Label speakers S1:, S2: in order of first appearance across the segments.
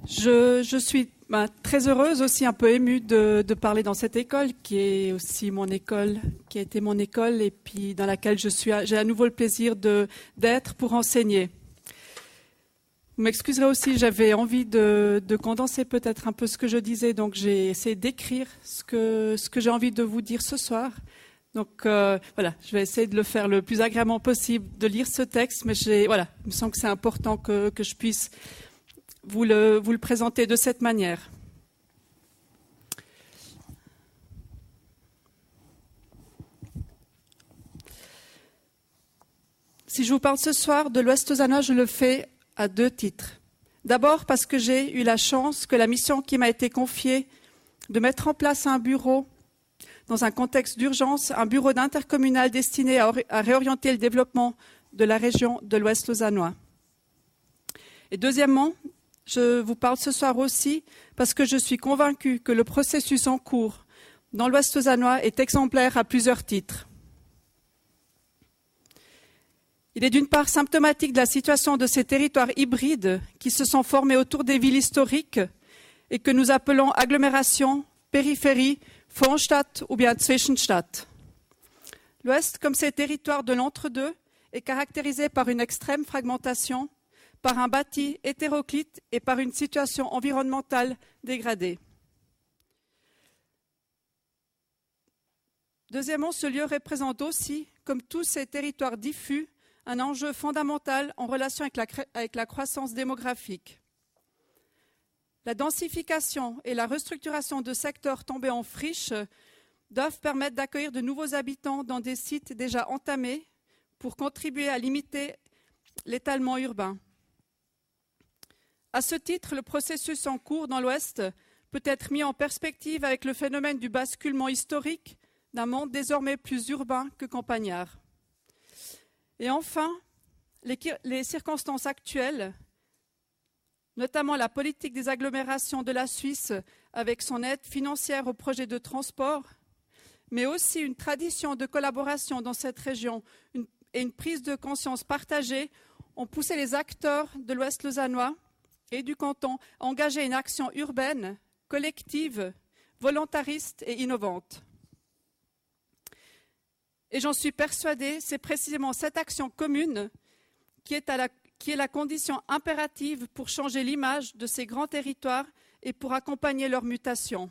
S1: Je suis très heureuse, aussi un peu émue de parler dans cette école, qui est aussi mon école, qui a été mon école, et puis dans laquelle j'ai à nouveau le plaisir d'être pour enseigner. Vous m'excuserez aussi, j'avais envie de condenser peut-être un peu ce que je disais, donc j'ai essayé d'écrire ce que j'ai envie de vous dire ce soir. Donc voilà, je vais essayer de le faire le plus agréablement possible, de lire ce texte, mais il me semble que c'est important que je puisse vous le présenter de cette manière. Si je vous parle ce soir de l'Ouest Lausannois, je le fais à 2 titres. D'abord parce que j'ai eu la chance que la mission qui m'a été confiée de mettre en place un bureau dans un contexte d'urgence, un bureau d'intercommunal destiné à réorienter le développement de la région de l'Ouest Lausannois. Et deuxièmement, je vous parle ce soir aussi parce que je suis convaincue que le processus en cours dans l'Ouest Lausannois est exemplaire à plusieurs titres. Il est d'une part symptomatique de la situation de ces territoires hybrides qui se sont formés autour des villes historiques et que nous appelons agglomération, périphérie, Vorstadt ou bien Zwischenstadt. L'Ouest, comme ces territoires de l'entre-deux, est caractérisé par une extrême fragmentation, par un bâti hétéroclite et par une situation environnementale dégradée. Deuxièmement, ce lieu représente aussi, comme tous ces territoires diffus, un enjeu fondamental en relation avec la croissance démographique. La densification et la restructuration de secteurs tombés en friche doivent permettre d'accueillir de nouveaux habitants dans des sites déjà entamés pour contribuer à limiter l'étalement urbain. À ce titre, le processus en cours dans l'Ouest peut être mis en perspective avec le phénomène du basculement historique d'un monde désormais plus urbain que campagnard. Et enfin, les circonstances actuelles, notamment la politique des agglomérations de la Suisse avec son aide financière aux projets de transport, mais aussi une tradition de collaboration dans cette région et une prise de conscience partagée ont poussé les acteurs de l'Ouest lausannois et du canton à engager une action urbaine, collective, volontariste et innovante. Et j'en suis persuadée, c'est précisément cette action commune qui est la condition impérative pour changer l'image de ces grands territoires et pour accompagner leur mutation.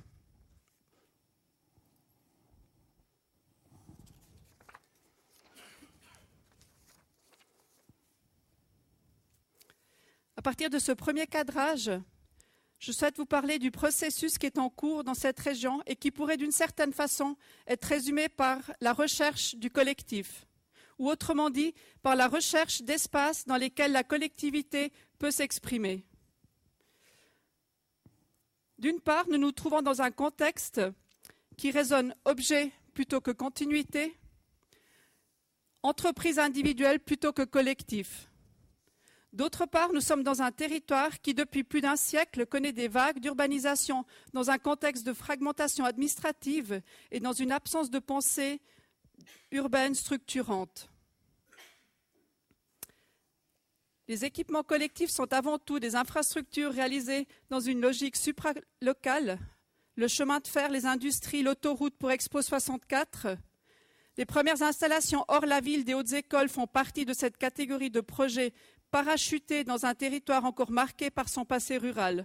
S1: À partir de ce premier cadrage, je souhaite vous parler du processus qui est en cours dans cette région et qui pourrait d'une certaine façon être résumé par la recherche du collectif, ou autrement dit, par la recherche d'espaces dans lesquels la collectivité peut s'exprimer. D'une part, nous nous trouvons dans un contexte qui résonne objet plutôt que continuité, entreprise individuelle plutôt que collectif. D'autre part, nous sommes dans un territoire qui, depuis plus d'un siècle, connaît des vagues d'urbanisation dans un contexte de fragmentation administrative et dans une absence de pensée urbaine structurante. Les équipements collectifs sont avant tout des infrastructures réalisées dans une logique supralocale. Le chemin de fer, les industries, l'autoroute pour Expo 64. Les premières installations hors la ville des hautes écoles font partie de cette catégorie de projets parachuté dans un territoire encore marqué par son passé rural.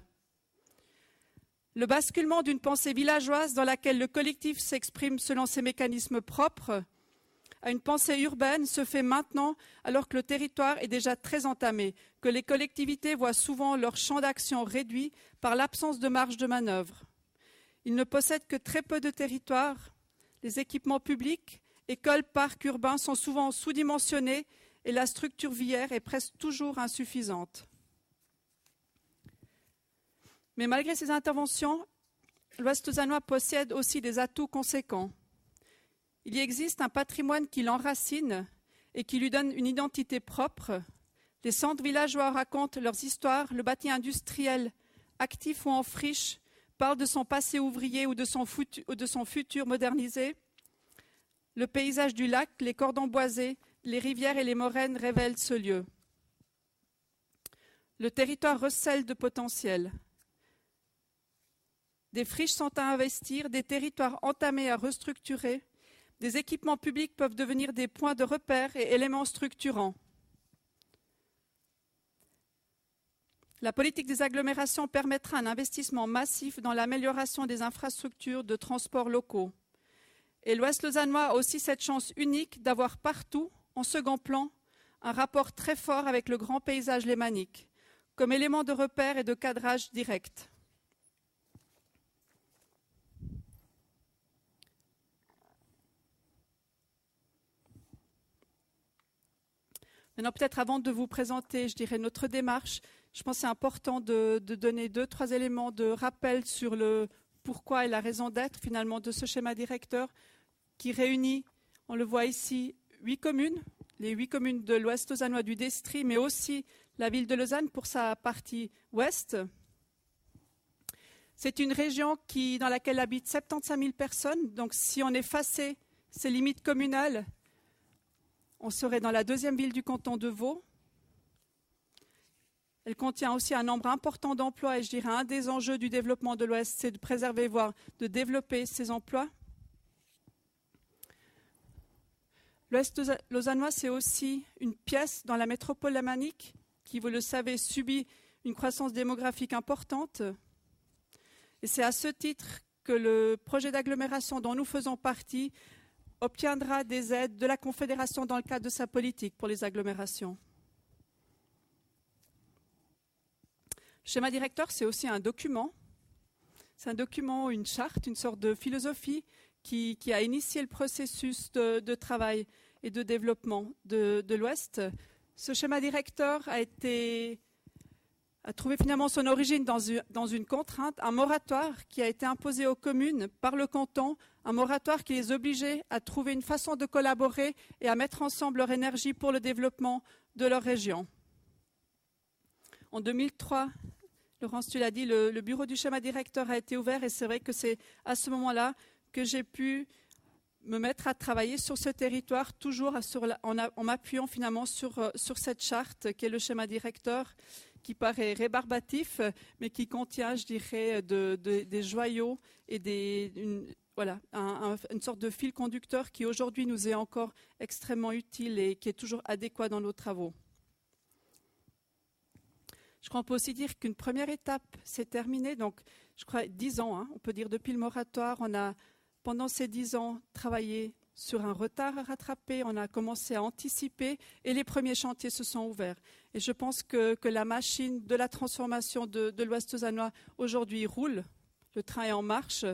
S1: Le basculement d'une pensée villageoise dans laquelle le collectif s'exprime selon ses mécanismes propres à une pensée urbaine se fait maintenant alors que le territoire est déjà très entamé, que les collectivités voient souvent leur champ d'action réduit par l'absence de marge de manœuvre. Ils ne possèdent que très peu de territoire. Les équipements publics, écoles, parcs urbains sont souvent sous-dimensionnés et la structure viaire est presque toujours insuffisante. Mais malgré ces interventions, l'Ouest lausannois possède aussi des atouts conséquents. Il y existe un patrimoine qui l'enracine et qui lui donne une identité propre. Les centres villageois racontent leurs histoires, le bâti industriel, actif ou en friche, parle de son passé ouvrier ou de son futur modernisé. Le paysage du lac, les cordons boisés, les rivières et les moraines révèlent ce lieu. Le territoire recèle de potentiel. Des friches sont à investir, des territoires entamés à restructurer, des équipements publics peuvent devenir des points de repère et éléments structurants. La politique des agglomérations permettra un investissement massif dans l'amélioration des infrastructures de transport locaux. Et l'Ouest lausannois a aussi cette chance unique d'avoir partout, en second plan, un rapport très fort avec le grand paysage lémanique, comme élément de repère et de cadrage direct. Maintenant, peut-être avant de vous présenter, je dirais, notre démarche, je pense que c'est important de donner 2-3 éléments de rappel sur le pourquoi et la raison d'être finalement de ce schéma directeur qui réunit, on le voit ici, 8 communes, les 8 communes de l'Ouest lausannois du Destry, mais aussi la ville de Lausanne pour sa partie ouest. C'est une région dans laquelle habitent 75 000 personnes, donc si on effaçait ces limites communales, on serait dans la deuxième ville du canton de Vaud. Elle contient aussi un nombre important d'emplois et je dirais un des enjeux du développement de l'Ouest, c'est de préserver, voire de développer ces emplois. L'Ouest lausannois, c'est aussi une pièce dans la métropole lémanique qui, vous le savez, subit une croissance démographique importante. Et c'est à ce titre que le projet d'agglomération dont nous faisons partie obtiendra des aides de la Confédération dans le cadre de sa politique pour les agglomérations. Le schéma directeur, c'est aussi un document. C'est un document, une charte, une sorte de philosophie qui a initié le processus de travail et de développement de l'Ouest. Ce schéma directeur a trouvé finalement son origine dans une contrainte, un moratoire qui a été imposé aux communes par le canton, un moratoire qui les obligeait à trouver une façon de collaborer et à mettre ensemble leur énergie pour le développement de leur région. En 2003, Laurence, tu l'as dit, le bureau du schéma directeur a été ouvert et c'est vrai que c'est à ce moment-là que j'ai pu me mettre à travailler sur ce territoire, toujours en m'appuyant finalement sur cette charte qui est le schéma directeur, qui paraît rébarbatif, mais qui contient, je dirais, des joyaux et une sorte de fil conducteur qui aujourd'hui nous est encore extrêmement utile et qui est toujours adéquat dans nos travaux. Je crois qu'on peut aussi dire qu'une première étape s'est terminée, donc je crois 10 ans, on peut dire depuis le moratoire, on a pendant ces 10 ans travaillé sur un retard à rattraper, on a commencé à anticiper et les premiers chantiers se sont ouverts. Et je pense que la machine de la transformation de l'Ouest lausannois aujourd'hui roule, le train est en marche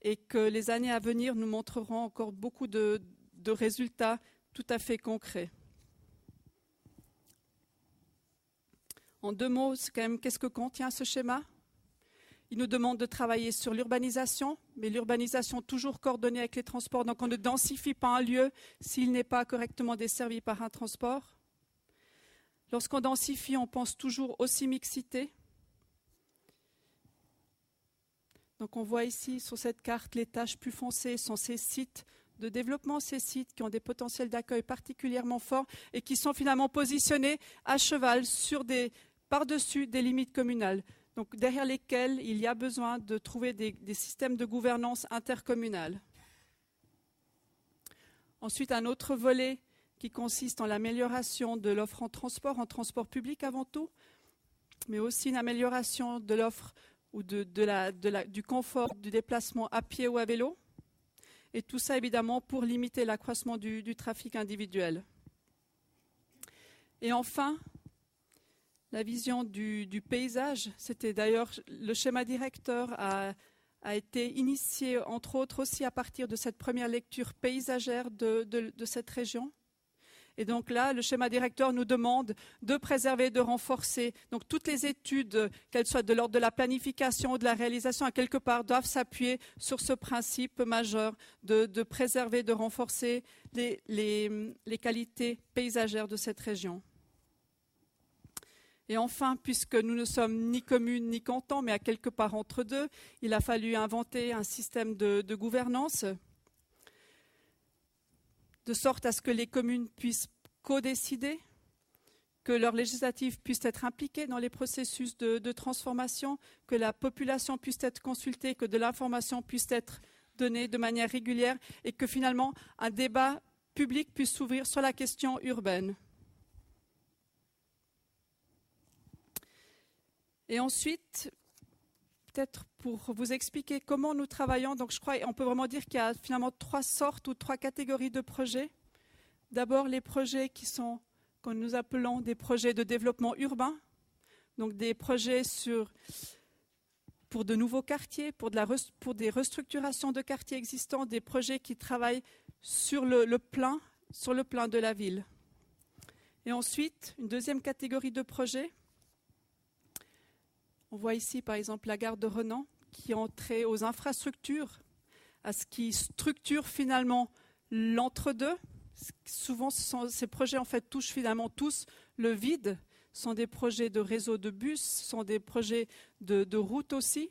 S1: et que les années à venir nous montreront encore beaucoup de résultats tout à fait concrets. En 2 mots, c'est quand même qu'est-ce que contient ce schéma ? Il nous demande de travailler sur l'urbanisation, mais l'urbanisation toujours coordonnée avec les transports. Donc on ne densifie pas un lieu s'il n'est pas correctement desservi par un transport. Lorsqu'on densifie, on pense toujours aussi mixité. Donc on voit ici sur cette carte les taches plus foncées sont ces sites de développement, ces sites qui ont des potentiels d'accueil particulièrement forts et qui sont finalement positionnés à cheval par-dessus des limites communales. Donc, derrière lesquels il y a besoin de trouver des systèmes de gouvernance intercommunale. Ensuite, un autre volet qui consiste en l'amélioration de l'offre en transport public avant tout, mais aussi une amélioration de l'offre ou du confort du déplacement à pied ou à vélo. Et tout ça, évidemment, pour limiter l'accroissement du trafic individuel. Et enfin, la vision du paysage, c'était d'ailleurs le schéma directeur a été initié entre autres aussi à partir de cette première lecture paysagère de cette région. Et donc là, le schéma directeur nous demande de préserver, de renforcer. Donc toutes les études, qu'elles soient de l'ordre de la planification ou de la réalisation, à quelque part, doivent s'appuyer sur ce principe majeur de préserver, de renforcer les qualités paysagères de cette région. Et enfin, puisque nous ne sommes ni commune ni canton, mais à quelque part entre deux, il a fallu inventer un système de gouvernance de sorte à ce que les communes puissent co-décider, que leurs législatives puissent être impliquées dans les processus de transformation, que la population puisse être consultée, que de l'information puisse être donnée de manière régulière et que finalement un débat public puisse s'ouvrir sur la question urbaine. Et ensuite, peut-être pour vous expliquer comment nous travaillons, donc je crois qu'on peut vraiment dire qu'il y a finalement 3 sortes ou 3 catégories de projets. D'abord, les projets que nous appelons des projets de développement urbain, donc des projets pour de nouveaux quartiers, pour des restructurations de quartiers existants, des projets qui travaillent sur le plan de la ville. Et ensuite, une deuxième catégorie de projets. On voit ici, par exemple, la gare de Renan, qui ont trait aux infrastructures, à ce qui structure finalement l'entre-deux. Souvent, ces projets en fait touchent finalement tous le vide. Ce sont des projets de réseau de bus, ce sont des projets de routes aussi.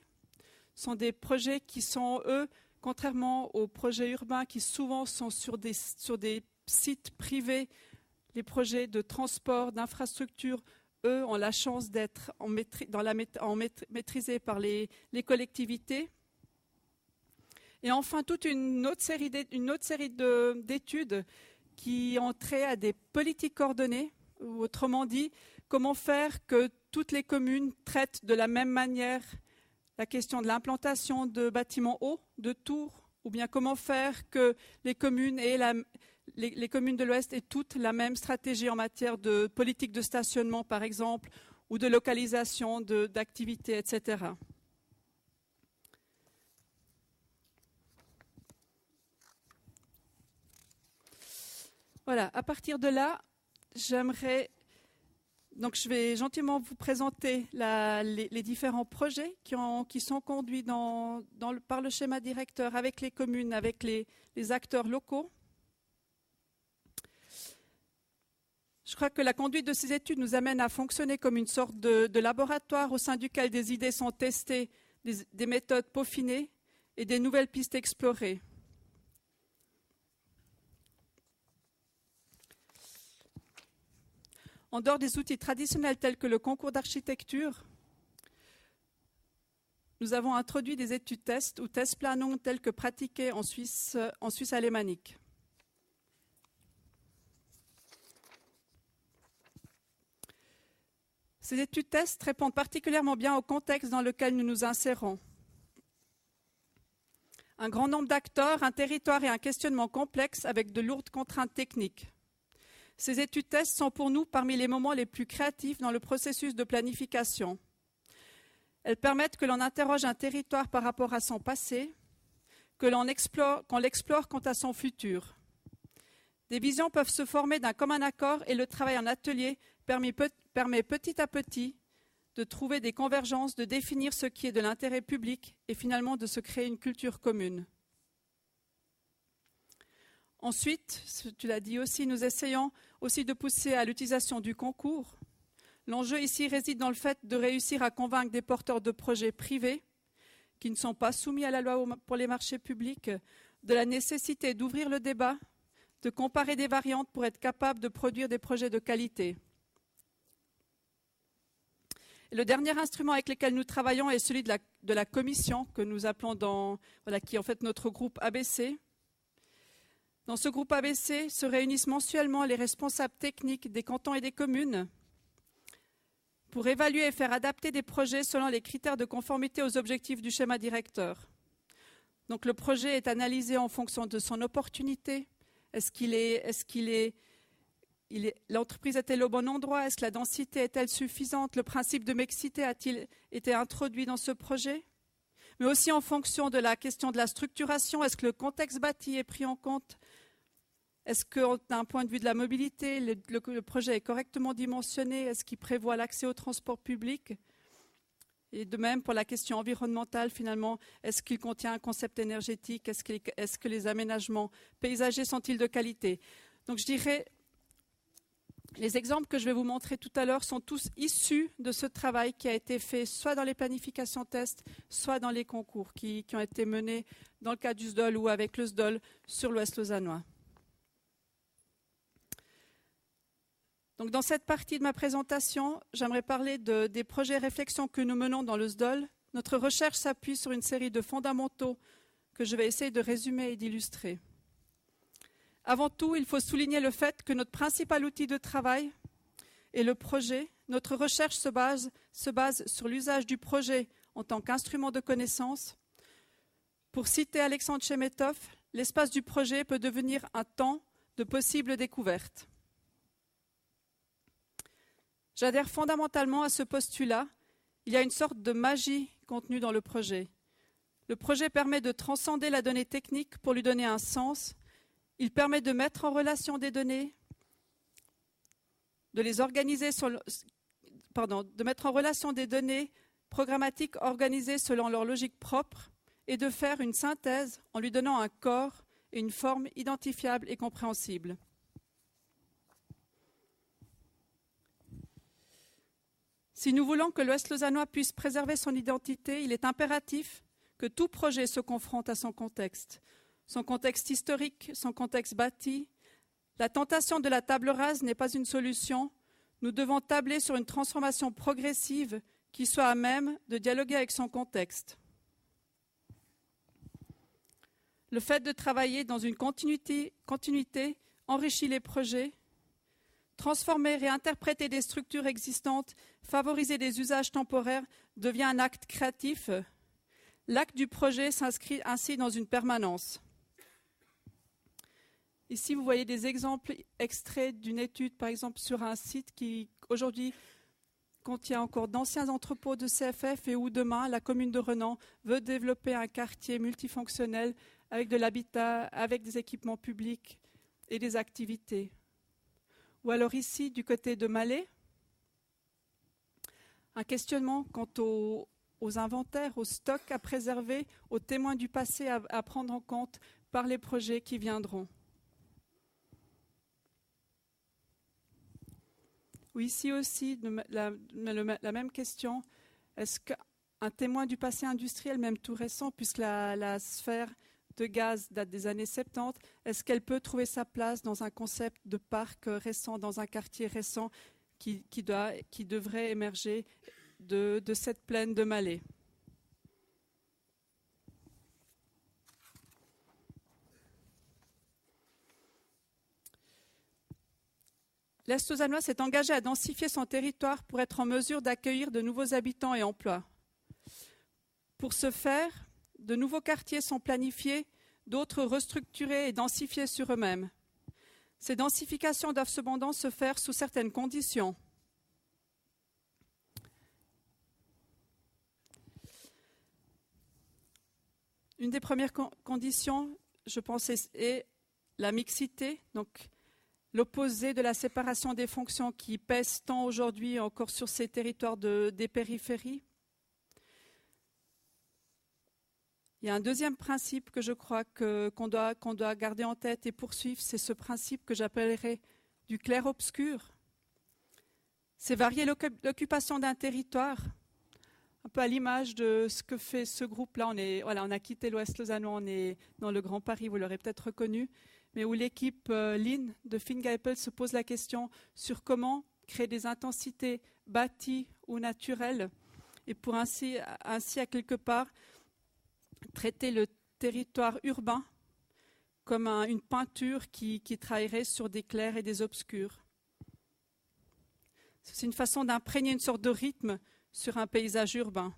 S1: Ce sont des projets qui sont, eux, contrairement aux projets urbains qui souvent sont sur des sites privés, les projets de transport, d'infrastructure, eux ont la chance d'être maîtrisés par les collectivités. Et enfin, toute une autre série d'études qui ont trait à des politiques coordonnées, ou autrement dit, comment faire que toutes les communes traitent de la même manière la question de l'implantation de bâtiments hauts, de tours, ou bien comment faire que les communes de l'Ouest aient toutes la même stratégie en matière de politique de stationnement, par exemple, ou de localisation d'activités, etc. Voilà, à partir de là, je vais gentiment vous présenter les différents projets qui sont conduits par le schéma directeur avec les communes, avec les acteurs locaux. Je crois que la conduite de ces études nous amène à fonctionner comme une sorte de laboratoire au sein duquel des idées sont testées, des méthodes peaufinées et des nouvelles pistes explorées. En dehors des outils traditionnels tels que le concours d'architecture, nous avons introduit des études tests ou Testplanung tels que pratiqués en Suisse alémanique. Ces études tests répondent particulièrement bien au contexte dans lequel nous nous insérons. Un grand nombre d'acteurs, un territoire et un questionnement complexe avec de lourdes contraintes techniques. Ces études tests sont pour nous parmi les moments les plus créatifs dans le processus de planification. Elles permettent que l'on interroge un territoire par rapport à son passé, qu'on l'explore quant à son futur. Des visions peuvent se former d'un commun accord et le travail en atelier permet petit à petit de trouver des convergences, de définir ce qui est de l'intérêt public et finalement de se créer une culture commune. Ensuite, tu l'as dit aussi, nous essayons aussi de pousser à l'utilisation du concours. L'enjeu ici réside dans le fait de réussir à convaincre des porteurs de projets privés qui ne sont pas soumis à la loi pour les marchés publics, de la nécessité d'ouvrir le débat, de comparer des variantes pour être capable de produire des projets de qualité. Et le dernier instrument avec lequel nous travaillons est celui de la commission que nous appelons qui est en fait notre groupe ABC. Dans ce groupe ABC se réunissent mensuellement les responsables techniques des cantons et des communes pour évaluer et faire adapter des projets selon les critères de conformité aux objectifs du schéma directeur. Donc le projet est analysé en fonction de son opportunité. L'entreprise est-elle au bon endroit? Est-ce que la densité est-elle suffisante? Le principe de mixité a-t-il été introduit dans ce projet? Mais aussi en fonction de la question de la structuration. Est-ce que le contexte bâti est pris en compte? Est-ce que, d'un point de vue de la mobilité, le projet est correctement dimensionné? Est-ce qu'il prévoit l'accès au transport public? Et de même, pour la question environnementale, finalement, est-ce qu'il contient un concept énergétique? Est-ce que les aménagements paysagers sont-ils de qualité? Donc, je dirais, les exemples que je vais vous montrer tout à l'heure sont tous issus de ce travail qui a été fait soit dans les planifications tests, soit dans les concours qui ont été menés dans le cas du SDOL ou avec le SDOL sur l'Ouest lausannois. Donc, dans cette partie de ma présentation, j'aimerais parler des projets et réflexions que nous menons dans le SDOL. Notre recherche s'appuie sur une série de fondamentaux que je vais essayer de résumer et d'illustrer. Avant tout, il faut souligner le fait que notre principal outil de travail est le projet. Notre recherche se base sur l'usage du projet en tant qu'instrument de connaissance. Pour citer Alexandre Chemetov, l'espace du projet peut devenir un temps de possibles découvertes. J'adhère fondamentalement à ce postulat. Il y a une sorte de magie contenue dans le projet. Le projet permet de transcender la donnée technique pour lui donner un sens. Il permet de mettre en relation des données, de mettre en relation des données programmatiques organisées selon leur logique propre et de faire une synthèse en lui donnant un corps et une forme identifiables et compréhensibles. Si nous voulons que l'Ouest lausannois puisse préserver son identité, il est impératif que tout projet se confronte à son contexte historique, son contexte bâti. La tentation de la table rase n'est pas une solution. Nous devons tabler sur une transformation progressive qui soit à même de dialoguer avec son contexte. Le fait de travailler dans une continuité enrichit les projets. Transformer, réinterpréter des structures existantes, favoriser des usages temporaires devient un acte créatif. L'acte du projet s'inscrit ainsi dans une permanence. Ici, vous voyez des exemples extraits d'une étude, par exemple, sur un site qui, aujourd'hui, contient encore d'anciens entrepôts de CFF et où, demain, la commune de Renan veut développer un quartier multifonctionnel avec de l'habitat, avec des équipements publics et des activités. Ou alors ici, du côté de Malais, un questionnement quant aux inventaires, aux stocks à préserver, aux témoins du passé à prendre en compte par les projets qui viendront. Ou ici aussi, la même question, est-ce qu'un témoin du passé industriel, même tout récent, puisque la sphère de gaz date des années 70, est-ce qu'elle peut trouver sa place dans un concept de parc récent, dans un quartier récent qui devrait émerger de cette plaine de Malais? L'Est lausannois s'est engagé à densifier son territoire pour être en mesure d'accueillir de nouveaux habitants et emplois. Pour ce faire, de nouveaux quartiers sont planifiés, d'autres restructurés et densifiés sur eux-mêmes. Ces densifications doivent cependant se faire sous certaines conditions. Une des premières conditions, je pense, est la mixité, donc l'opposé de la séparation des fonctions qui pèse tant aujourd'hui encore sur ces territoires des périphéries. Il y a un deuxième principe que je crois qu'on doit garder en tête et poursuivre, c'est ce principe que j'appellerais du clair-obscur. C'est varier l'occupation d'un territoire, un peu à l'image de ce que fait ce groupe-là. On a quitté l'Ouest lausannois, on est dans le Grand Paris, vous l'aurez peut-être reconnu, mais où l'équipe Lean de Finn Geipel se pose la question sur comment créer des intensités bâties ou naturelles et pour ainsi à quelque part traiter le territoire urbain comme une peinture qui travaillerait sur des clairs et des obscurs. C'est une façon d'imprégner une sorte de rythme sur un paysage urbain.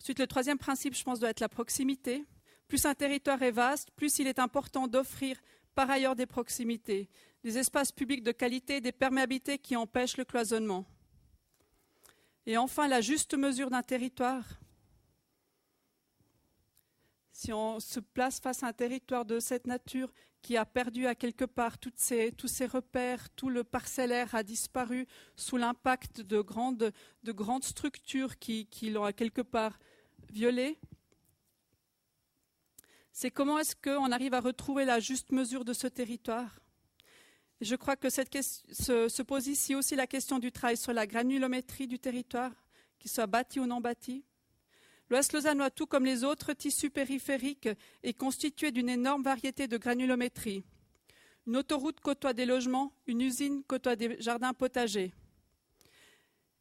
S1: Ensuite, le troisième principe, je pense, doit être la proximité. Plus un territoire est vaste, plus il est important d'offrir par ailleurs des proximités, des espaces publics de qualité, des perméabilités qui empêchent le cloisonnement. Et enfin, la juste mesure d'un territoire. Si on se place face à un territoire de cette nature qui a perdu à quelque part tous ses repères, tout le parcellaire a disparu sous l'impact de grandes structures qui l'ont à quelque part violé, c'est comment est-ce qu'on arrive à retrouver la juste mesure de ce territoire. Et je crois que se pose ici aussi la question du travail sur la granulométrie du territoire, qu'il soit bâti ou non bâti. L'Ouest lausannois, tout comme les autres tissus périphériques, est constitué d'une énorme variété de granulométrie. Une autoroute côtoie des logements, une usine côtoie des jardins potagers.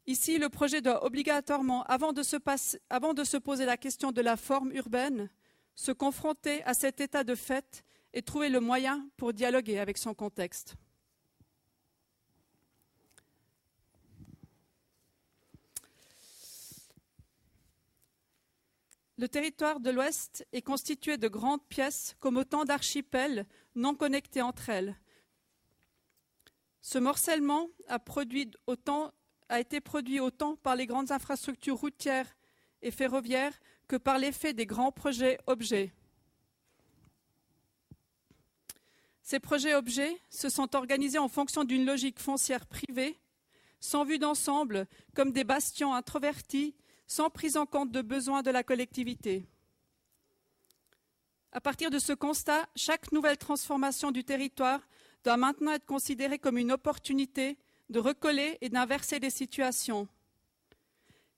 S1: Ici, le projet doit obligatoirement, avant de se poser la question de la forme urbaine, se confronter à cet état de fait et trouver le moyen pour dialoguer avec son contexte. Le territoire de l'Ouest est constitué de grandes pièces comme autant d'archipels non connectés entre elles. Ce morcellement a été produit autant par les grandes infrastructures routières et ferroviaires que par l'effet des grands projets objets. Ces projets objets se sont organisés en fonction d'une logique foncière privée, sans vue d'ensemble, comme des bastions introvertis, sans prise en compte de besoins de la collectivité. À partir de ce constat, chaque nouvelle transformation du territoire doit maintenant être considérée comme une opportunité de recoller et d'inverser des situations.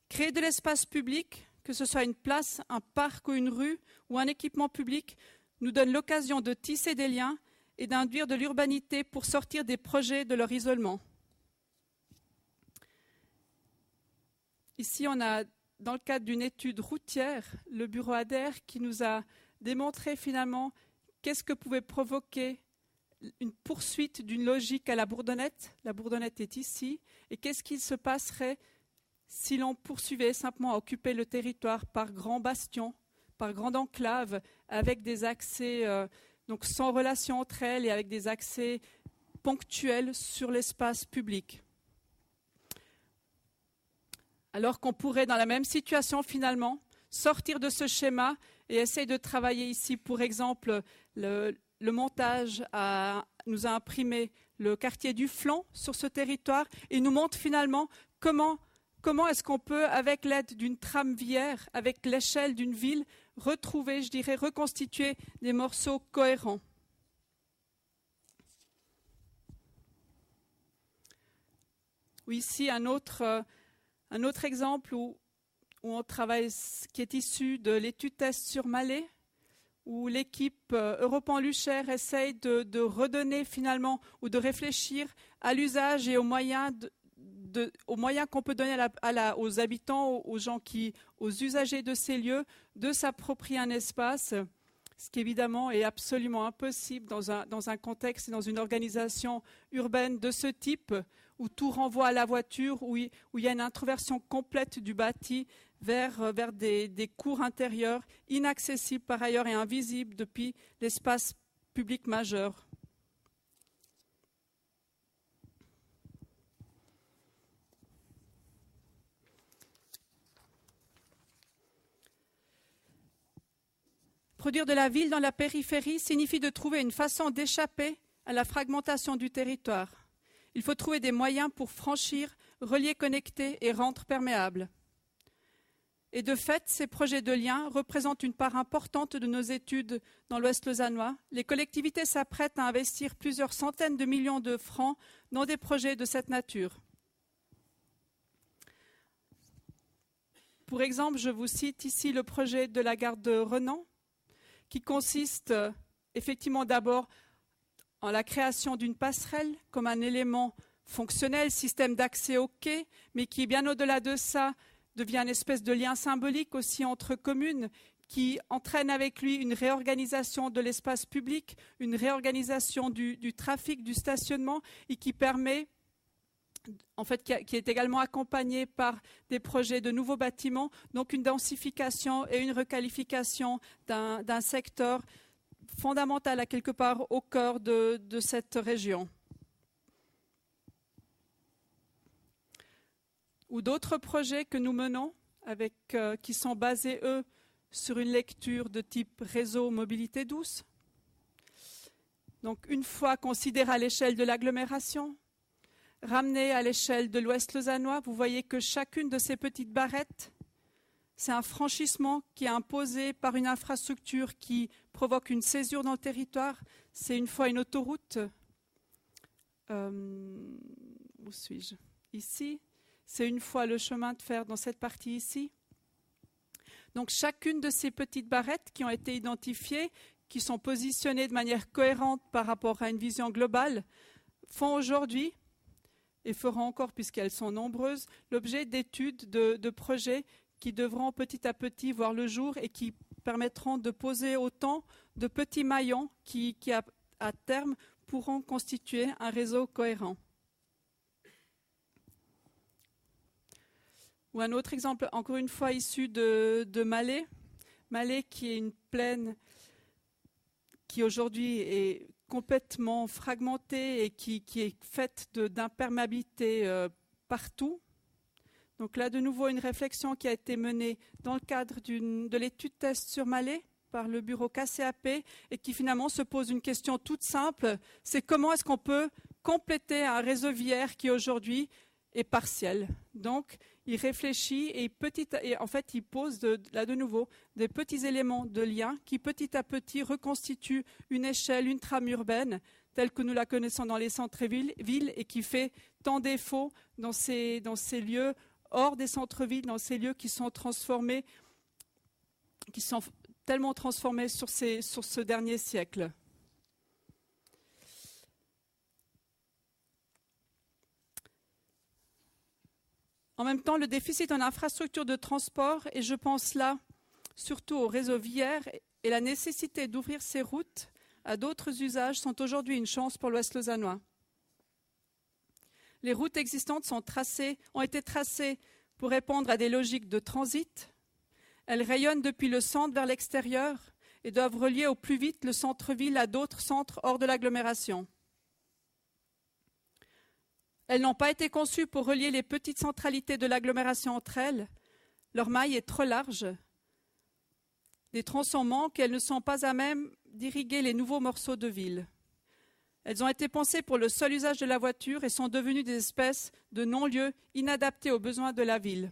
S1: Créer de l'espace public, que ce soit une place, un parc ou une rue ou un équipement public, nous donne l'occasion de tisser des liens et d'induire de l'urbanité pour sortir des projets de leur isolement. Ici, on a, dans le cadre d'une étude routière, le bureau ADER qui nous a démontré finalement qu'est-ce que pouvait provoquer une poursuite d'une logique à la Bourdonnette. La Bourdonnette est ici. Et qu'est-ce qu'il se passerait si l'on poursuivait simplement à occuper le territoire par grands bastions, par grandes enclaves, avec des accès donc sans relation entre elles et avec des accès ponctuels sur l'espace public. Alors qu'on pourrait, dans la même situation finalement, sortir de ce schéma et essayer de travailler ici, pour exemple, le montage nous a imprimé le quartier du Flanc sur ce territoire et nous montre finalement comment est-ce qu'on peut, avec l'aide d'une trame viaire, avec l'échelle d'une ville, retrouver, je dirais, reconstituer des morceaux cohérents. Ou ici, un autre exemple où on travaille, qui est issu de l'étude test sur Malais, où l'équipe Europan-Luchaire essaye de redonner finalement ou de réfléchir à l'usage et aux moyens qu'on peut donner aux habitants, aux usagers de ces lieux, de s'approprier un espace, ce qui évidemment est absolument impossible dans un contexte et dans une organisation urbaine de ce type, où tout renvoie à la voiture, où il y a une introversion complète du bâti vers des cours intérieurs, inaccessibles par ailleurs et invisibles depuis l'espace public majeur. Produire de la ville dans la périphérie signifie de trouver une façon d'échapper à la fragmentation du territoire. Il faut trouver des moyens pour franchir, relier, connecter et rendre perméable. Et de fait, ces projets de lien représentent une part importante de nos études dans l'Ouest lausannois. Les collectivités s'apprêtent à investir plusieurs centaines de millions de francs dans des projets de cette nature. Pour exemple, je vous cite ici le projet de la gare de Renan, qui consiste effectivement d'abord en la création d'une passerelle comme un élément fonctionnel, système d'accès au quai, mais qui, bien au-delà de ça, devient une espèce de lien symbolique aussi entre communes, qui entraîne avec lui une réorganisation de l'espace public, une réorganisation du trafic, du stationnement, et qui permet, en fait, qui est également accompagné par des projets de nouveaux bâtiments, donc une densification et une requalification d'un secteur fondamental à quelque part au cœur de cette région. Ou d'autres projets que nous menons, qui sont basés, eux, sur une lecture de type réseau mobilité douce. Donc, une fois considéré à l'échelle de l'agglomération, ramené à l'échelle de l'Ouest lausannois, vous voyez que chacune de ces petites barrettes, c'est un franchissement qui est imposé par une infrastructure qui provoque une césure dans le territoire. C'est une fois une autoroute. Où suis-je? Ici. C'est une fois le chemin de fer dans cette partie ici. Donc chacune de ces petites barrettes qui ont été identifiées, qui sont positionnés de manière cohérente par rapport à une vision globale, font aujourd'hui, et feront encore puisqu'elles sont nombreuses, l'objet d'études, de projets qui devront petit à petit voir le jour et qui permettront de poser autant de petits maillons qui à terme, pourront constituer un réseau cohérent. Ou un autre exemple, encore une fois issu de Malais. Malais qui est une plaine qui aujourd'hui est complètement fragmentée et qui est faite d'imperméabilité partout. Donc là, de nouveau, une réflexion qui a été menée dans le cadre de l'étude test sur Malais par le bureau KCAP et qui finalement se pose une question toute simple, c'est comment est-ce qu'on peut compléter un réseau viaire qui aujourd'hui est partiel. Donc, il réfléchit et en fait, il pose là de nouveau des petits éléments de lien qui petit à petit reconstituent une échelle, une trame urbaine telle que nous la connaissons dans les centres-villes et qui fait tant défaut dans ces lieux hors des centres-villes, dans ces lieux qui sont transformés, qui sont tellement transformés sur ce dernier siècle. En même temps, le déficit en infrastructure de transport, et je pense là surtout au réseau viaire, et la nécessité d'ouvrir ces routes à d'autres usages sont aujourd'hui une chance pour l'Ouest lausannois. Les routes existantes ont été tracées pour répondre à des logiques de transit. Elles rayonnent depuis le centre vers l'extérieur et doivent relier au plus vite le centre-ville à d'autres centres hors de l'agglomération. Elles n'ont pas été conçues pour relier les petites centralités de l'agglomération entre elles. Leur maille est trop large. Des tronçons manquent et elles ne sont pas à même d'irriguer les nouveaux morceaux de ville. Elles ont été pensées pour le seul usage de la voiture et sont devenues des espèces de non-lieux inadaptés aux besoins de la ville.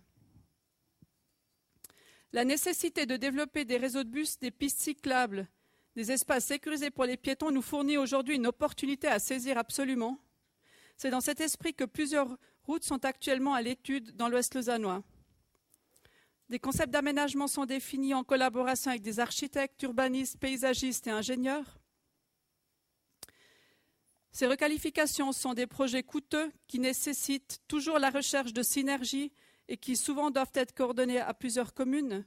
S1: La nécessité de développer des réseaux de bus, des pistes cyclables, des espaces sécurisés pour les piétons nous fournit aujourd'hui une opportunité à saisir absolument. C'est dans cet esprit que plusieurs routes sont actuellement à l'étude dans l'Ouest lausannois. Des concepts d'aménagement sont définis en collaboration avec des architectes, urbanistes, paysagistes et ingénieurs. Ces requalifications sont des projets coûteux qui nécessitent toujours la recherche de synergies et qui souvent doivent être coordonnés à plusieurs communes.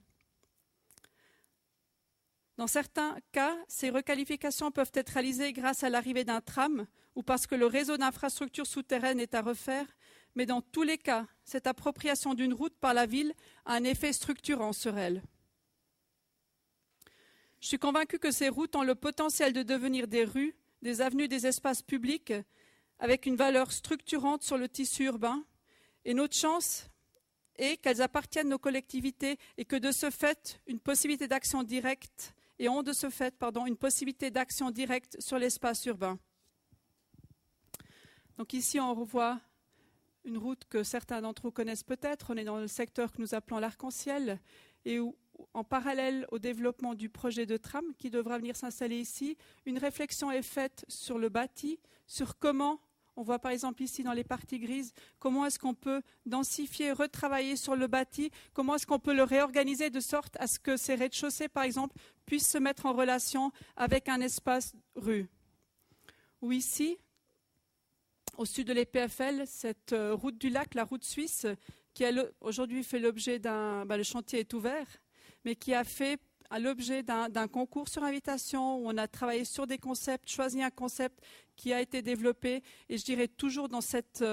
S1: Dans certains cas, ces requalifications peuvent être réalisées grâce à l'arrivée d'un tram ou parce que le réseau d'infrastructures souterraines est à refaire, mais dans tous les cas, cette appropriation d'une route par la ville a un effet structurant sur elle. Je suis convaincue que ces routes ont le potentiel de devenir des rues, des avenues, des espaces publics avec une valeur structurante sur le tissu urbain. Et notre chance est qu'elles appartiennent aux collectivités et que de ce fait, une possibilité d'action directe une possibilité d'action directe sur l'espace urbain. Donc ici, on revoit une route que certains d'entre vous connaissent peut-être. On est dans le secteur que nous appelons l'Arc-en-Ciel et où, en parallèle au développement du projet de tram qui devra venir s'installer ici, une réflexion est faite sur le bâti, sur comment, on voit par exemple ici dans les parties grises, comment est-ce qu'on peut densifier, retravailler sur le bâti, comment est-ce qu'on peut le réorganiser de sorte à ce que ces rez-de-chaussée, par exemple, puissent se mettre en relation avec un espace rue. Ou ici, au sud de l'EPFL, cette route du lac, la route suisse, qui aujourd'hui fait l'objet le chantier est ouvert, mais qui a fait l'objet d'un concours sur invitation où on a travaillé sur des concepts, choisi un concept qui a été développé, et je dirais toujours dans cette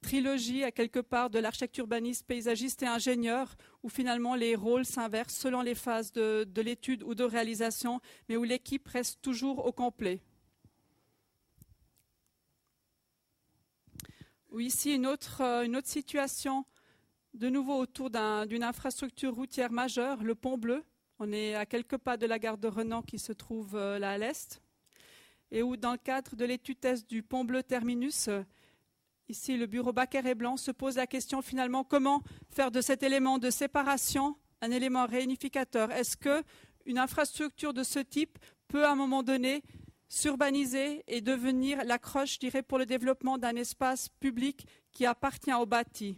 S1: trilogie, à quelque part, de l'architecte urbaniste, paysagiste et ingénieur, où finalement les rôles s'inversent selon les phases de l'étude ou de réalisation, mais où l'équipe reste toujours au complet. Ou ici, une autre situation, de nouveau autour d'une infrastructure routière majeure, le Pont Bleu. On est à quelques pas de la gare de Renan qui se trouve là à l'est. Et où, dans le cadre de l'étude test du Pont Bleu Terminus, ici le bureau Bacquer et Blanc se pose la question finalement comment faire de cet élément de séparation un élément réunificateur. Est-ce qu'une infrastructure de ce type peut à un moment donné s'urbaniser et devenir l'accroche, je dirais, pour le développement d'un espace public qui appartient au bâti?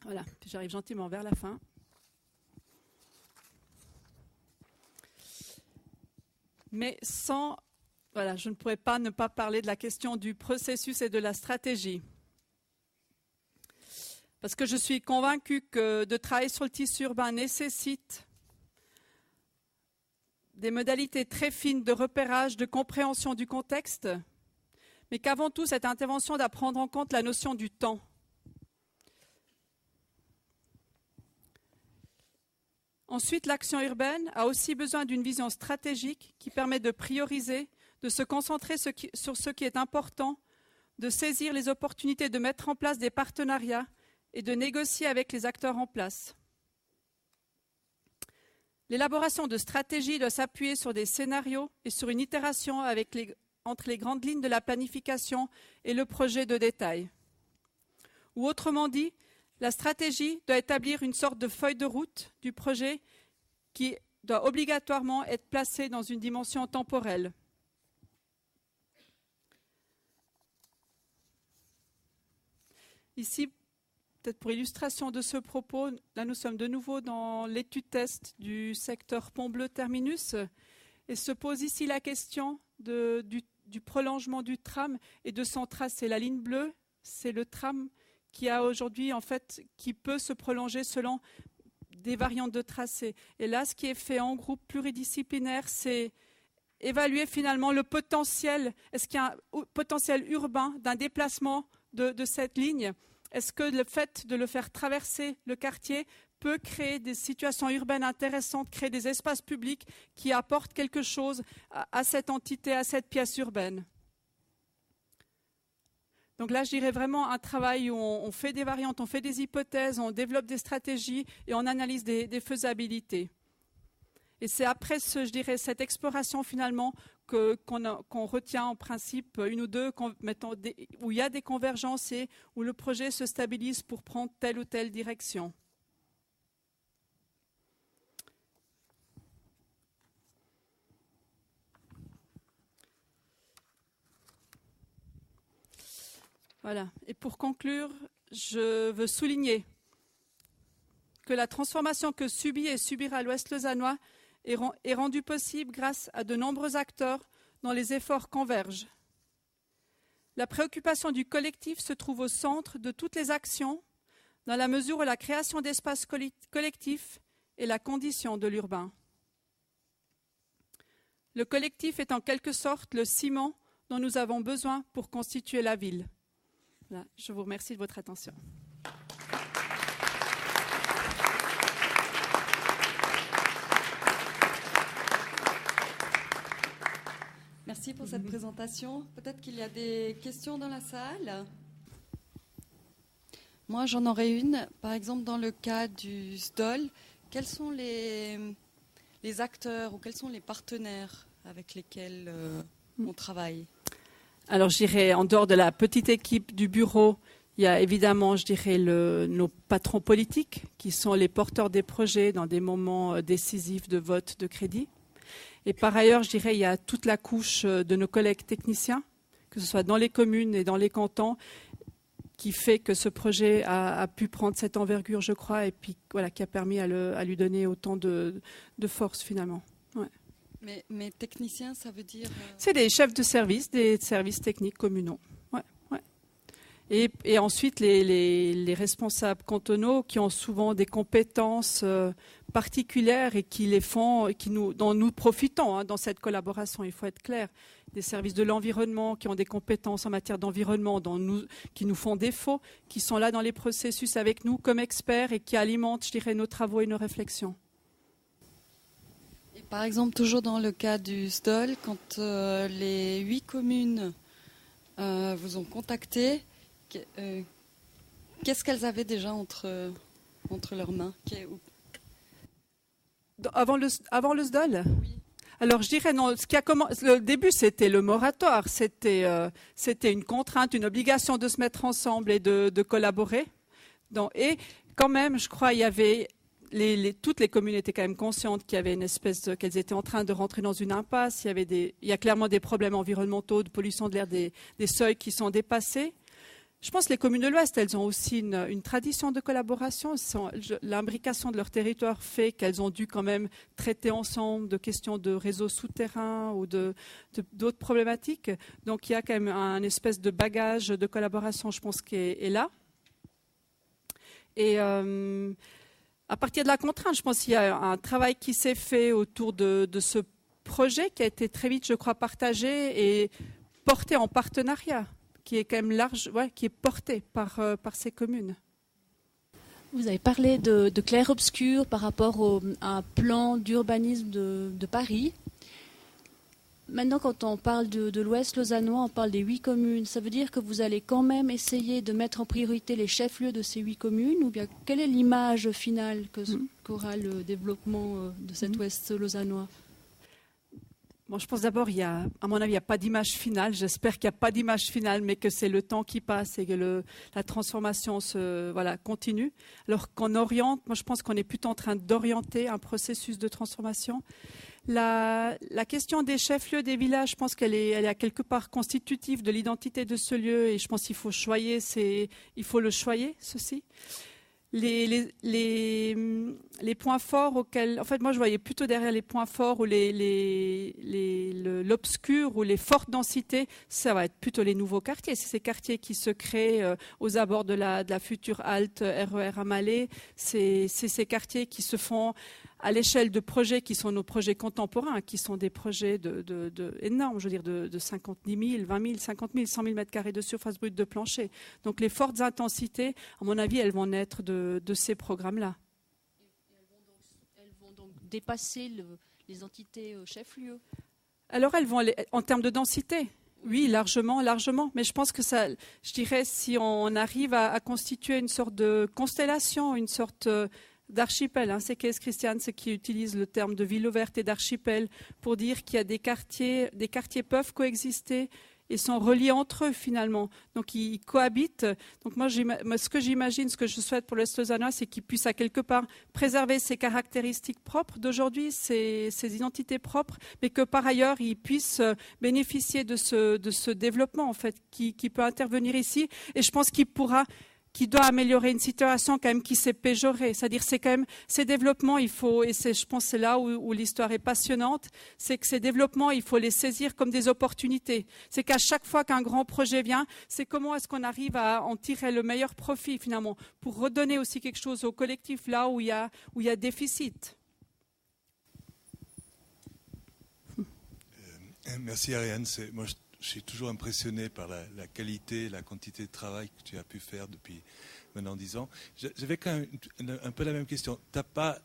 S1: Voilà, j'arrive gentiment vers la fin. Mais voilà, je ne pourrais pas ne pas parler de la question du processus et de la stratégie. Parce que je suis convaincue que de travailler sur le tissu urbain nécessite des modalités très fines de repérage, de compréhension du contexte, mais qu'avant tout, cette intervention doit prendre en compte la notion du temps. Ensuite, l'action urbaine a aussi besoin d'une vision stratégique qui permet de prioriser, de se concentrer sur ce qui est important, de saisir les opportunités de mettre en place des partenariats et de négocier avec les acteurs en place. L'élaboration de stratégies doit s'appuyer sur des scénarios et sur une itération entre les grandes lignes de la planification et le projet de détail. Ou autrement dit, la stratégie doit établir une sorte de feuille de route du projet qui doit obligatoirement être placée dans une dimension temporelle. Ici, peut-être pour illustration de ce propos, là nous sommes de nouveau dans l'étude test du secteur Pont-Bleu-Terminus et se pose ici la question du prolongement du tram et de son tracé. La ligne bleue, c'est le tram qui a aujourd'hui, en fait, qui peut se prolonger selon des variantes de tracé. Et là, ce qui est fait en groupe pluridisciplinaire, c'est évaluer finalement le potentiel. Est-ce qu'il y a un potentiel urbain d'un déplacement de cette ligne? Est-ce que le fait de le faire traverser le quartier peut créer des situations urbaines intéressantes, créer des espaces publics qui apportent quelque chose à cette entité, à cette pièce urbaine? Donc là, je dirais vraiment un travail où on fait des variantes, on fait des hypothèses, on développe des stratégies et on analyse des faisabilités. Et c'est après, je dirais, cette exploration finalement qu'on retient en principe une ou deux, où il y a des convergences et où le projet se stabilise pour prendre telle ou telle direction. Voilà. Et pour conclure, je veux souligner que la transformation que subit et subira l'Ouest lausannois est rendue possible grâce à de nombreux acteurs dont les efforts convergent. La préoccupation du collectif se trouve au centre de toutes les actions, dans la mesure où la création d'espaces collectifs est la condition de l'urbain. Le collectif est en quelque sorte le ciment dont nous avons besoin pour constituer la ville. Voilà, je vous remercie de votre attention.
S2: Merci pour cette présentation. Peut-être qu'il y a des questions dans la salle. Moi, j'en aurais une. Par exemple, dans le cas du SDOL, quels sont les acteurs ou quels sont les partenaires avec lesquels on travaille?
S1: Alors, je dirais, en dehors de la petite équipe du bureau, il y a évidemment, je dirais, nos patrons politiques qui sont les porteurs des projets dans des moments décisifs de vote de crédit. Et par ailleurs, je dirais, il y a toute la couche de nos collègues techniciens, que ce soit dans les communes et dans les cantons, qui fait que ce projet a pu prendre cette envergure, je crois, et puis voilà, qui a permis à lui donner autant de force finalement. Ouais.
S2: Mais technicien, ça veut dire...
S1: C'est des chefs de service, des services techniques communaux. Ouais, ouais. Et ensuite, les responsables cantonaux qui ont souvent des compétences particulières et qui les font, dont nous profitons dans cette collaboration, il faut être clair. Des services de l'environnement qui ont des compétences en matière d'environnement qui nous font défaut, qui sont là dans les processus avec nous comme experts et qui alimentent, je dirais, nos travaux et nos réflexions.
S2: Et par exemple, toujours dans le cas du SDOL, quand les 8 communes vous ont contacté, qu'est-ce qu'elles avaient déjà entre leurs mains?
S1: Avant le SDOL?
S2: Oui.
S1: Alors, je dirais, non, le début, c'était le moratoire. C'était une contrainte, une obligation de se mettre ensemble et de collaborer. Et quand même, je crois, il y avait... toutes les communes étaient quand même conscientes qu'il y avait qu'elles étaient en train de rentrer dans une impasse. Il y a clairement des problèmes environnementaux, de pollution de l'air, des seuils qui sont dépassés. Je pense que les communes de l'Ouest, elles ont aussi une tradition de collaboration. L'imbrication de leur territoire fait qu'elles ont dû quand même traiter ensemble de questions de réseaux souterrains ou d'autres problématiques. Donc il y a quand même un espèce de bagage de collaboration, je pense, qui est là. Et à partir de la contrainte, je pense qu'il y a un travail qui s'est fait autour de ce projet qui a été très vite, je crois, partagé et porté en partenariat, qui est quand même large, qui est porté par ces communes.
S3: Vous avez parlé de clair-obscur par rapport à un plan d'urbanisme de Paris. Maintenant, quand on parle de l'Ouest lausannois, on parle des 8 communes. Ça veut dire que vous allez quand même essayer de mettre en priorité les chefs-lieux de ces 8 communes, ou bien quelle est l'image finale qu'aura le développement de cet Ouest lausannois?
S1: Bon, je pense d'abord, à mon avis, il n'y a pas d'image finale. J'espère qu'il n'y a pas d'image finale, mais que c'est le temps qui passe et que la transformation continue. Alors qu'on oriente, moi je pense qu'on est plutôt en train d'orienter un processus de transformation. La question des chefs-lieux des villages, je pense qu'elle est à quelque part constitutive de l'identité de ce lieu et je pense qu'il faut le choyer, ceci. Les points forts auxquels, en fait, moi je voyais plutôt derrière les points forts ou l'obscur ou les fortes densités, ça va être plutôt les nouveaux quartiers. C'est ces quartiers qui se créent aux abords de la future halte RER à Malais. C'est ces quartiers qui se font à l'échelle de projets qui sont nos projets contemporains, qui sont des projets énormes, je veux dire de 50 000, 20 000, 50 000, 100 000 mètres carrés de surface brute de plancher. Donc les fortes intensités, à mon avis, elles vont naître de ces programmes-là.
S3: Elles vont donc dépasser les entités chefs-lieux.
S1: Alors elles vont, en termes de densité, oui, largement. Mais je pense que ça, je dirais, si on arrive à constituer une sorte de constellation, une sorte d'archipel, c'est Kees Christian qui utilise le terme de ville ouverte et d'archipel pour dire qu'il y a des quartiers peuvent coexister et sont reliés entre eux finalement. Donc ils cohabitent. Donc moi ce que j'imagine, ce que je souhaite pour l'Ouest lausannois, c'est qu'ils puissent à quelque part préserver ses caractéristiques propres d'aujourd'hui, ses identités propres, mais que par ailleurs ils puissent bénéficier de ce développement en fait qui peut intervenir ici. Et je pense qui doit améliorer une situation quand même qui s'est péjorée. C'est-à-dire c'est quand même ces développements, je pense c'est là où l'histoire est passionnante, c'est que ces développements, il faut les saisir comme des opportunités. C'est qu'à chaque fois qu'un grand projet vient, c'est comment est-ce qu'on arrive à en tirer le meilleur profit finalement, pour redonner aussi quelque chose au collectif là où il y a déficit.
S4: Merci Ariane. Moi, je suis toujours impressionné par la qualité, la quantité de travail que tu as pu faire depuis maintenant 10 ans. J'avais quand même un peu la même question.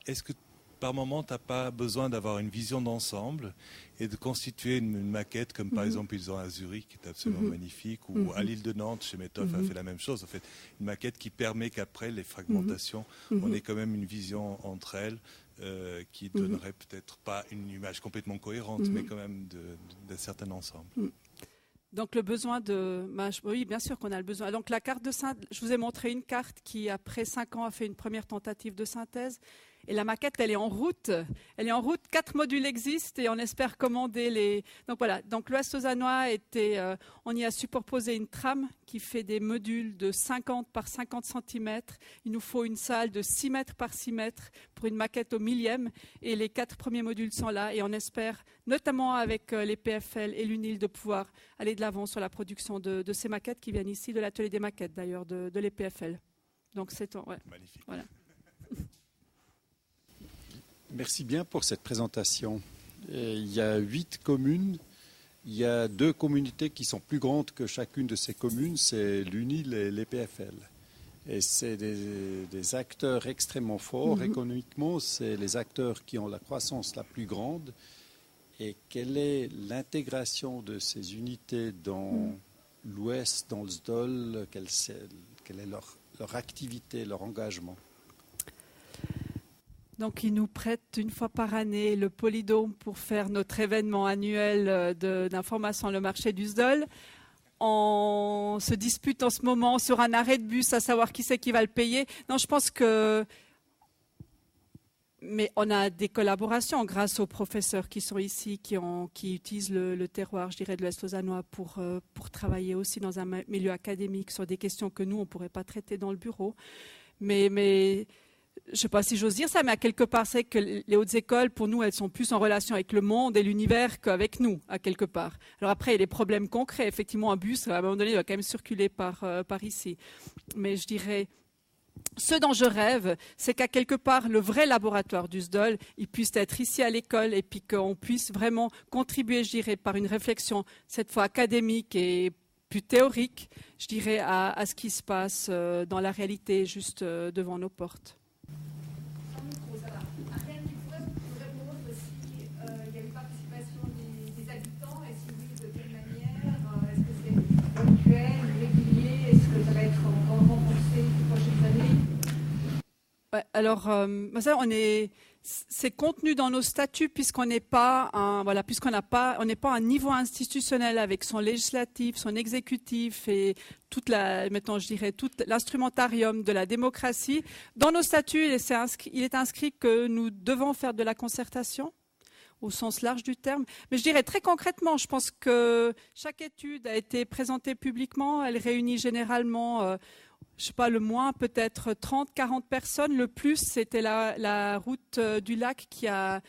S4: Est-ce que par moment, tu n'as pas besoin d'avoir une vision d'ensemble et de constituer une maquette, comme par exemple ils ont à Zurich, qui est absolument magnifique, ou à l'île de Nantes, chez Methoff a fait la même chose. En fait, une maquette qui permet qu'après les fragmentations, on ait quand même une vision entre elles qui donnerait peut-être pas une image complètement cohérente, mais quand même d'un certain ensemble.
S1: Donc le besoin oui, bien sûr qu'on a le besoin. Donc la carte je vous ai montré une carte qui, après 5 ans, a fait une première tentative de synthèse. Et la maquette, elle est en route. 4 modules existent et on espère commander les. Donc voilà. Donc l'Ouest lausannois on y a superposé une trame qui fait des modules de 50 par 50 cm. Il nous faut une salle de 6 mètres par 6 mètres pour une maquette au millième. Et les 4 premiers modules sont là. Et on espère, notamment avec les PFL et l'UNIL, de pouvoir aller de l'avant sur la production de ces maquettes qui viennent ici de l'atelier des maquettes, d'ailleurs, de l'EPFL. Donc c'est
S4: magnifique.
S1: Voilà.
S5: Merci bien pour cette présentation. Il y a 8 communes. Il y a 2 communautés qui sont plus grandes que chacune de ces communes, c'est l'UNIL et l'EPFL. Et c'est des acteurs extrêmement forts. Économiquement, c'est les acteurs qui ont la croissance la plus grande. Et quelle est l'intégration de ces unités dans l'Ouest, dans le SDOL? Quelle est leur activité, leur engagement?
S1: Donc, ils nous prêtent une fois par année le Polydôme pour faire notre événement annuel d'information le marché du SDOL. On se dispute en ce moment sur un arrêt de bus à savoir qui c'est qui va le payer. Non, je pense que Mais on a des collaborations grâce aux professeurs qui sont ici, qui utilisent le terroir, je dirais, de l'Ouest lausannois pour travailler aussi dans un milieu académique sur des questions que nous, on ne pourrait pas traiter dans le bureau. Mais je ne sais pas si j'ose dire ça, mais à quelque part, c'est que les hautes écoles, pour nous, elles sont plus en relation avec le monde et l'univers qu'avec nous, à quelque part. Alors après, il y a des problèmes concrets. Effectivement, un bus, à un moment donné, il va quand même circuler par ici. Mais je dirais, ce dont je rêve, c'est qu'à quelque part, le vrai laboratoire du SDOL, il puisse être ici à l'école et puis qu'on puisse vraiment contribuer, je dirais, par une réflexion, cette fois académique et plus théorique, je dirais, à ce qui se passe dans la réalité juste devant nos portes. Alors, c'est contenu dans nos statuts puisqu'on n'est pas on n'est pas un niveau institutionnel avec son législatif, son exécutif et maintenant je dirais tout l'instrumentarium de la démocratie. Dans nos statuts, il est inscrit que nous devons faire de la concertation au sens large du terme. Mais je dirais très concrètement, je pense que chaque étude a été présentée publiquement. Elle réunit généralement je ne sais pas, le moins peut-être 30, 40 personnes. Le plus, c'était la route du lac qui a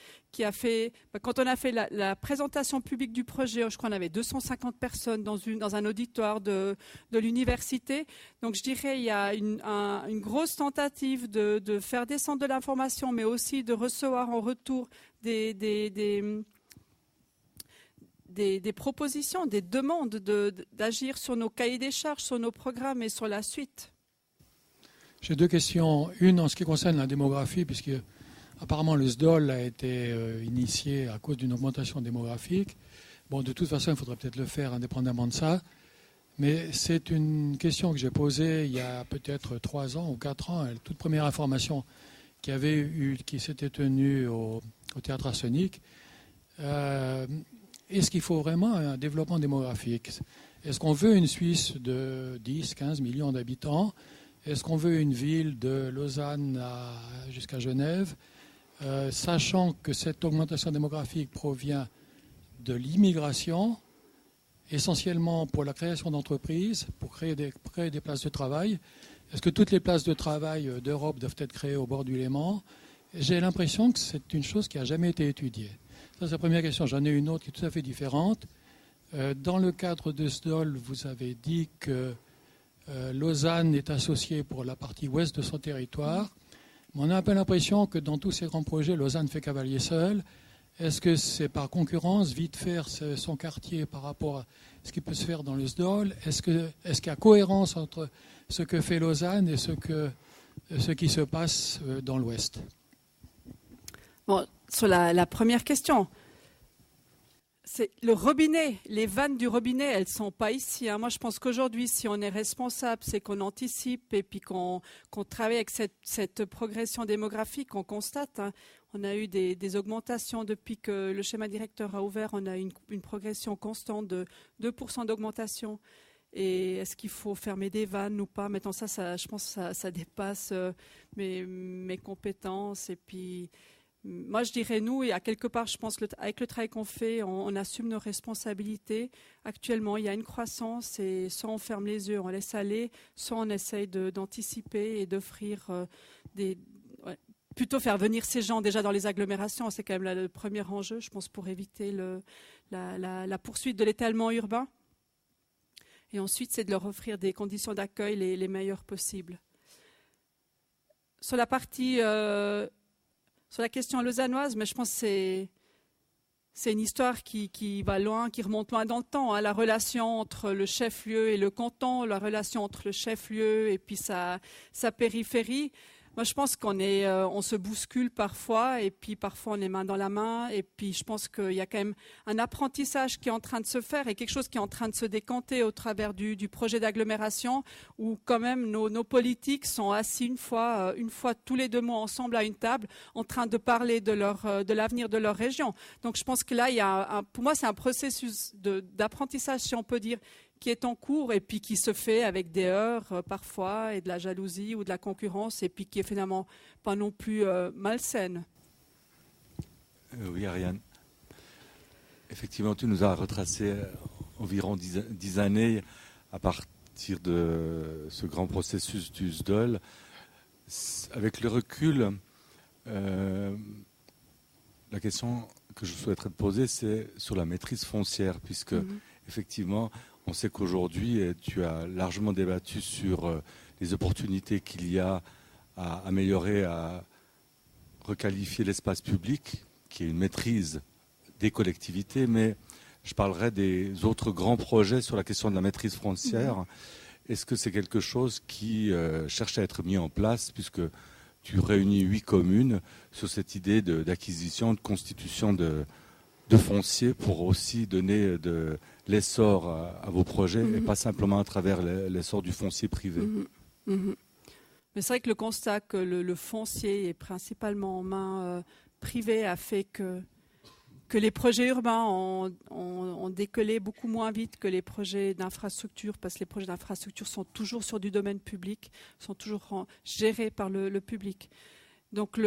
S1: fait, quand on a fait la présentation publique du projet, je crois qu'on avait 250 personnes dans un auditoire de l'université. Donc je dirais il y a une grosse tentative de faire descendre de l'information, mais aussi de recevoir en retour des propositions, des demandes d'agir sur nos cahiers des charges, sur nos programmes et sur la suite.
S6: J'ai deux questions. Une en ce qui concerne la démographie, puisque apparemment le SDOL a été initié à cause d'une augmentation démographique. Bon, de toute façon, il faudrait peut-être le faire indépendamment de ça. Mais c'est une question que j'ai posée il y a peut-être 3 ans ou 4 ans. La toute première information qui s'était tenue au Théâtre Arsenic. Est-ce qu'il faut vraiment un développement démographique? Est-ce qu'on veut une Suisse de 10, 15 millions d'habitants? Est-ce qu'on veut une ville de Lausanne jusqu'à Genève, sachant que cette augmentation démographique provient de l'immigration, essentiellement pour la création d'entreprises, pour créer des places de travail? Est-ce que toutes les places de travail d'Europe doivent être créées au bord du Léman? J'ai l'impression que c'est une chose qui n'a jamais été étudiée. Ça, c'est la première question. J'en ai une autre qui est tout à fait différente. Dans le cadre de SDOL, vous avez dit que Lausanne est associée pour la partie ouest de son territoire. Mais on a un peu l'impression que dans tous ces grands projets, Lausanne fait cavalier seul. Est-ce que c'est par concurrence, vite faire son quartier par rapport à ce qui peut se faire dans le SDOL? Est-ce qu'il y a cohérence entre ce que fait Lausanne et ce qui se passe dans l'ouest?
S1: Bon, sur la première question, c'est le robinet, les vannes du robinet, elles ne sont pas ici. Moi, je pense qu'aujourd'hui, si on est responsable, c'est qu'on anticipe et puis qu'on travaille avec cette progression démographique, on constate. On a eu des augmentations depuis que le schéma directeur a ouvert. On a eu une progression constante de 2% d'augmentation. Et est-ce qu'il faut fermer des vannes ou pas? Maintenant, je pense que ça dépasse mes compétences. Et puis, moi, je dirais nous, et à quelque part, je pense avec le travail qu'on fait, on assume nos responsabilités. Actuellement, il y a une croissance et soit on ferme les yeux, on laisse aller, soit on essaye d'anticiper et d'offrir plutôt faire venir ces gens déjà dans les agglomérations. C'est quand même le premier enjeu, je pense, pour éviter la poursuite de l'étalement urbain. Et ensuite, c'est de leur offrir des conditions d'accueil les meilleures possibles. Sur la partie... Sur la question lausannoise, mais je pense que c'est une histoire qui va loin, qui remonte loin dans le temps. La relation entre le chef-lieu et le canton, la relation entre le chef-lieu et puis sa périphérie. Moi, je pense on se bouscule parfois et puis parfois on est main dans la main. Et puis je pense qu'il y a quand même un apprentissage qui est en train de se faire et quelque chose qui est en train de se décanter au travers du projet d'agglomération où quand même nos politiques sont assis une fois tous les 2 mois ensemble à une table en train de parler de l'avenir de leur région. Donc je pense que là, pour moi, c'est un processus d'apprentissage, si on peut dire, qui est en cours et puis qui se fait avec des heurts parfois et de la jalousie ou de la concurrence et puis qui est finalement pas non plus malsaine.
S7: Oui, Ariane. Effectivement, tu nous as retracé environ 10 années à partir de ce grand processus du SDOL. Avec le recul, la question que je souhaiterais te poser, c'est sur la maîtrise foncière, puisque effectivement, on sait qu'aujourd'hui, tu as largement débattu sur les opportunités qu'il y a à améliorer, à requalifier l'espace public, qui est une maîtrise des collectivités, mais je parlerai des autres grands projets sur la question de la maîtrise foncière. Est-ce que c'est quelque chose qui cherche à être mis en place, puisque tu réunis 8 communes sur cette idée d'acquisition, de constitution de foncier pour aussi donner de l'essor à vos projets et pas simplement à travers l'essor du foncier privé.
S1: Mais c'est vrai que le constat que le foncier est principalement en main privée a fait que les projets urbains ont décollé beaucoup moins vite que les projets d'infrastructure, parce que les projets d'infrastructure sont toujours sur du domaine public, sont toujours gérés par le public. Donc,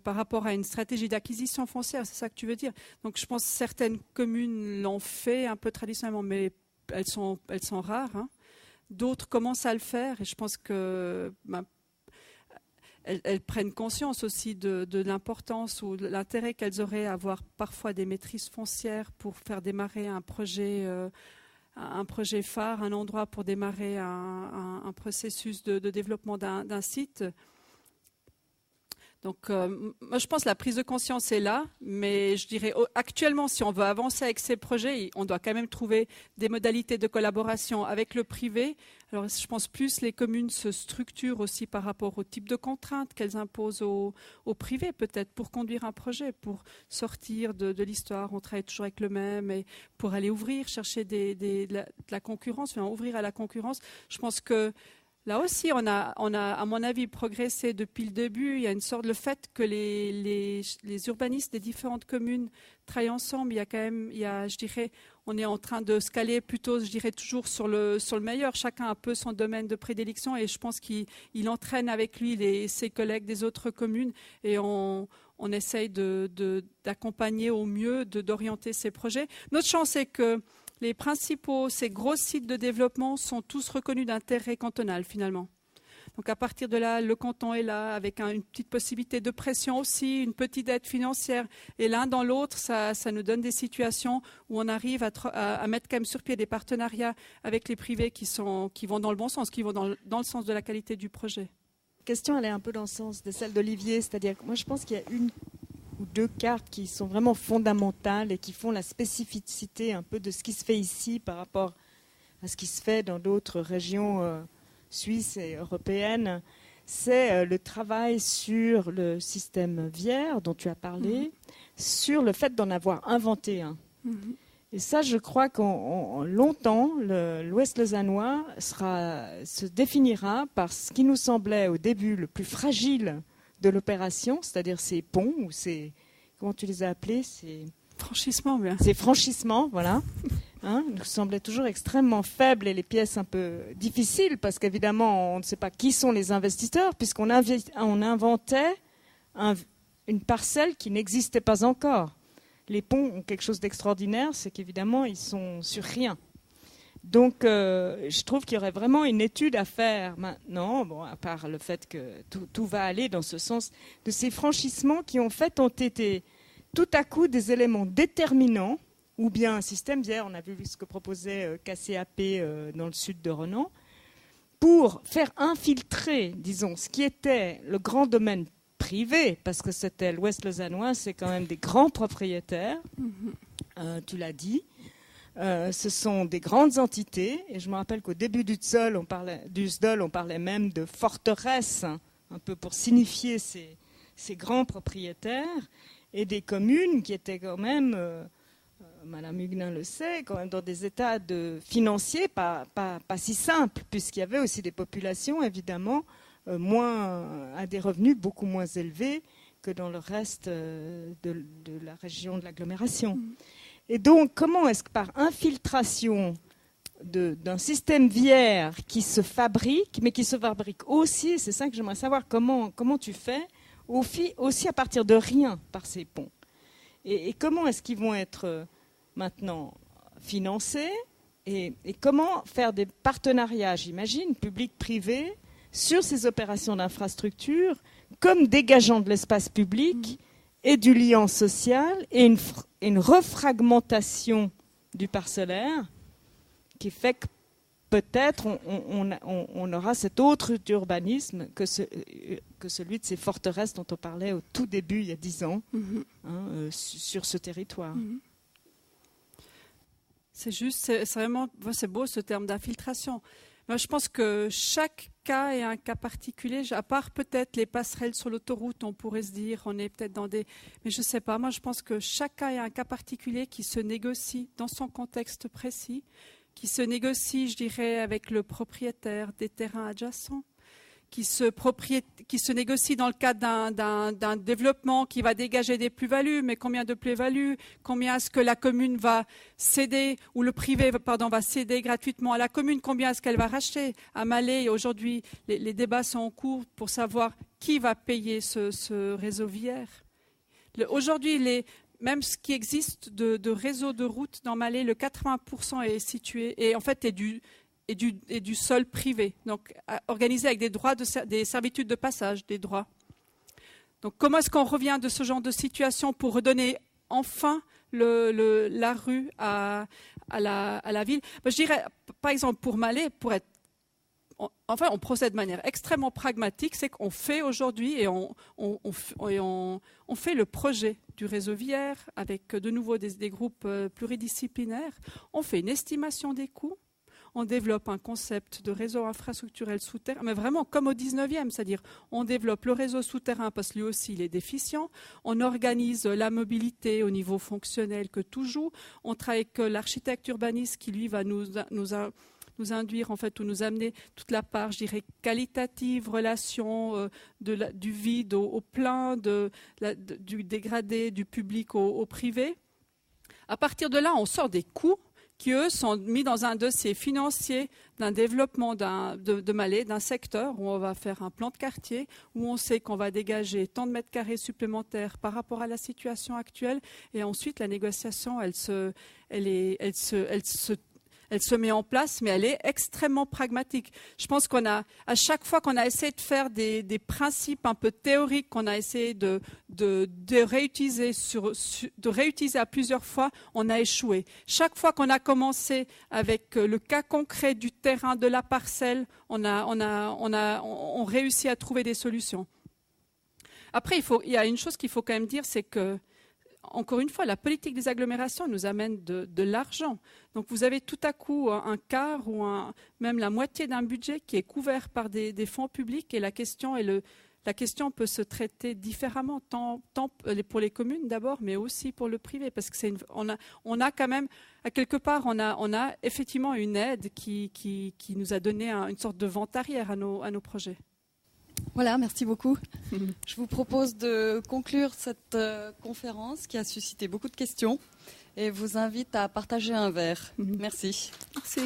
S1: par rapport à une stratégie d'acquisition foncière, c'est ça que tu veux dire. Donc, je pense que certaines communes l'ont fait un peu traditionnellement, mais elles sont rares. Hein. D'autres commencent à le faire, et je pense que elles prennent conscience aussi de l'importance ou de l'intérêt qu'elles auraient à avoir parfois des maîtrises foncières pour faire démarrer un projet phare, un endroit pour démarrer un processus de développement d'un site. Donc, moi, je pense que la prise de conscience est là, mais je dirais actuellement, si on veut avancer avec ces projets, on doit quand même trouver des modalités de collaboration avec le privé. Alors, je pense plus les communes se structurent aussi par rapport au type de contraintes qu'elles imposent au privé, peut-être, pour conduire un projet, pour sortir de l'histoire. On travaille toujours avec le même, et pour aller chercher de la concurrence, enfin, ouvrir à la concurrence. Je pense que là aussi, on a, à mon avis, progressé depuis le début. Il y a une sorte, le fait que les urbanistes des différentes communes travaillent ensemble. Il y a quand même, je dirais, on est en train de scaler plutôt, je dirais, toujours sur le meilleur. Chacun a un peu son domaine de prédilection, et je pense qu'il entraîne avec lui ses collègues des autres communes, et on essaye d'accompagner au mieux, d'orienter ces projets. Notre chance, c'est que ces gros sites de développement sont tous reconnus d'intérêt cantonal finalement. Donc à partir de là, le canton est là avec une petite possibilité de pression aussi, une petite aide financière. Et l'un dans l'autre, ça nous donne des situations où on arrive à mettre quand même sur pied des partenariats avec les privés qui vont dans le bon sens, qui vont dans le sens de la qualité du projet.
S8: La question, elle est un peu dans le sens de celle d'Olivier, c'est-à-dire que moi je pense qu'il y a une ou 2 cartes qui sont vraiment fondamentales et qui font la spécificité un peu de ce qui se fait ici par rapport à ce qui se fait dans d'autres régions suisses et européennes. C'est le travail sur le système Vière dont tu as parlé, sur le fait d'en avoir inventé un. Et ça, je crois qu'en longtemps, l'Ouest lausannois se définira par ce qui nous semblait au début le plus fragile de l'opération, c'est-à-dire ces ponts, ou comment tu les as appelés,
S1: franchissements, bien.
S8: Ces franchissements, voilà, nous semblaient toujours extrêmement faibles, et les pièces un peu difficiles, parce qu'évidemment, on ne sait pas qui sont les investisseurs, puisqu'on inventait une parcelle qui n'existait pas encore. Les ponts ont quelque chose d'extraordinaire, c'est qu'évidemment, ils sont sur rien. Donc, je trouve qu'il y aurait vraiment une étude à faire maintenant, à part le fait que tout va aller dans ce sens, de ces franchissements qui en fait ont été tout à coup des éléments déterminants, ou bien un système, hier on a vu ce que proposait KCAP dans le sud de Renan, pour faire infiltrer, disons, ce qui était le grand domaine privé, parce que c'était l'Ouest lausannois, c'est quand même des grands propriétaires, tu l'as dit. Ce sont des grandes entités, et je me rappelle qu'au début du SDOL, on parlait même de forteresse, un peu pour signifier ces grands propriétaires, et des communes qui étaient quand même, Madame Huguenin le sait, quand même dans des états financiers pas si simples, puisqu'il y avait aussi des populations, évidemment, à des revenus beaucoup moins élevés que dans le reste de la région de l'agglomération. Et donc, comment est-ce que par infiltration d'un système Vière qui se fabrique, mais qui se fabrique aussi, c'est ça que j'aimerais savoir, comment tu fais, aussi à partir de rien par ces ponts. Et comment est-ce qu'ils vont être maintenant financés et comment faire des partenariats, j'imagine, public-privé, sur ces opérations d'infrastructure, comme dégageant de l'espace public et du lien social et une refragmentation du parcellaire qui fait que peut-être on aura cet autre urbanisme que celui de ces forteresses dont on parlait au tout début, il y a 10 ans, sur ce territoire.
S1: C'est juste, c'est beau ce terme d'infiltration. Moi, je pense que chaque cas est un cas particulier, à part peut-être les passerelles sur l'autoroute, on pourrait se dire, on est peut-être dans des... Mais je ne sais pas, moi je pense que chaque cas est un cas particulier qui se négocie dans son contexte précis, qui se négocie, je dirais, avec le propriétaire des terrains adjacents, qui se négocie dans le cadre d'un développement qui va dégager des plus-values, mais combien de plus-values, combien est-ce que la commune va céder, ou le privé va céder gratuitement à la commune, combien est-ce qu'elle va racheter. À Malais, aujourd'hui, les débats sont en cours pour savoir qui va payer ce réseau viaire. Aujourd'hui, même ce qui existe de réseau de routes dans Malais, le 80% est situé, et en fait est du sol privé, donc organisé avec des droits, des servitudes de passage, des droits. Donc comment est-ce qu'on revient de ce genre de situation pour redonner enfin la rue à la ville? Je dirais, par exemple, pour Malais, on procède de manière extrêmement pragmatique, c'est qu'on fait aujourd'hui et on fait le projet du réseau viaire avec de nouveau des groupes pluridisciplinaires. On fait une estimation des coûts. On développe un concept de réseau infrastructurel souterrain, mais vraiment comme au 19e, c'est-à-dire on développe le réseau souterrain parce que lui aussi il est déficient, on organise la mobilité au niveau fonctionnel que tout joue, on travaille avec l'architecte urbaniste qui lui va nous induire en fait ou nous amener toute la part, je dirais, qualitative, relation du vide au plein, du dégradé, du public au privé. À partir de là, on sort des coûts qui, eux, sont mis dans un dossier financier d'un développement de Malais, d'un secteur où on va faire un plan de quartier, où on sait qu'on va dégager tant de mètres carrés supplémentaires par rapport à la situation actuelle. Et ensuite, la négociation, elle se met en place, mais elle est extrêmement pragmatique. Je pense à chaque fois qu'on a essayé de faire des principes un peu théoriques, qu'on a essayé de réutiliser à plusieurs fois, on a échoué. Chaque fois qu'on a commencé avec le cas concret du terrain, de la parcelle, on réussit à trouver des solutions. Après, il y a une chose qu'il faut quand même dire, c'est que encore une fois, la politique des agglomérations nous amène de l'argent. Donc vous avez tout à coup un quart ou même la moitié d'un budget qui est couvert par des fonds publics et la question peut se traiter différemment, tant pour les communes d'abord, mais aussi pour le privé. Parce que on a quand même, à quelque part, on a effectivement une aide qui nous a donné une sorte de vent arrière à nos projets.
S2: Voilà, merci beaucoup. Je vous propose de conclure cette conférence qui a suscité beaucoup de questions et vous invite à partager un verre. Merci.
S1: Merci.